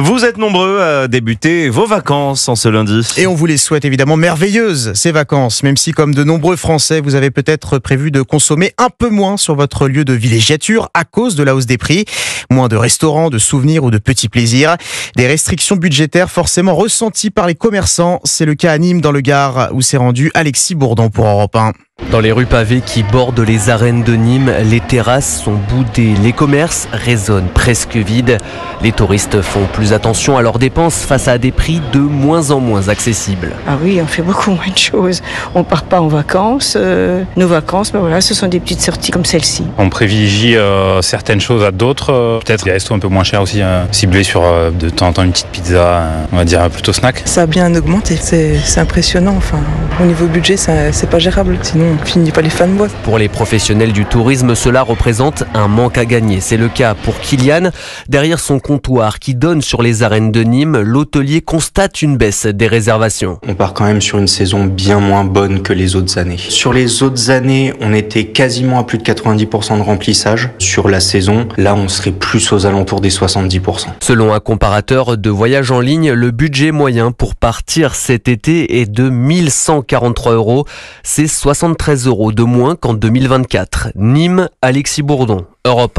Vous êtes nombreux à débuter vos vacances en ce lundi. Et on vous les souhaite évidemment merveilleuses, ces vacances, même si comme de nombreux Français, vous avez peut-être prévu de consommer un peu moins sur votre lieu de villégiature à cause de la hausse des prix. Moins de restaurants, de souvenirs ou de petits plaisirs. Des restrictions budgétaires forcément ressenties par les commerçants. C'est le cas à Nîmes dans le Gard où s'est rendu Alexis Bourdon pour Europe 1. Dans les rues pavées qui bordent les arènes de Nîmes, les terrasses sont boudées, les commerces résonnent presque vides. Les touristes font plus attention à leurs dépenses face à des prix de moins en moins accessibles. Ah oui, on fait beaucoup moins de choses. On part pas en vacances. Nos vacances, ben voilà, ce sont des petites sorties comme celle-ci. On privilégie certaines choses à d'autres. Peut-être des restos un peu moins chers aussi, ciblés sur de temps en temps une petite pizza, on va dire plutôt snack. Ça a bien augmenté, c'est impressionnant. Enfin, au niveau budget, c'est pas gérable. Sinon, on finit pas les fins de mois. Pour les professionnels du tourisme, cela représente un manque à gagner. C'est le cas pour Kylian. Derrière son comptoir qui donne sur les arènes de Nîmes, l'hôtelier constate une baisse des réservations. On part quand même sur une saison bien moins bonne que les autres années. Sur les autres années, on était quasiment à plus de 90% de remplissage. Sur la saison, là, on serait plus aux alentours des 70%. Selon un comparateur de voyage en ligne, le budget moyen pour partir cet été est de 1143 €. C'est 73 € de moins qu'en 2024. Nîmes, Alexis Bourdon, Europe 1.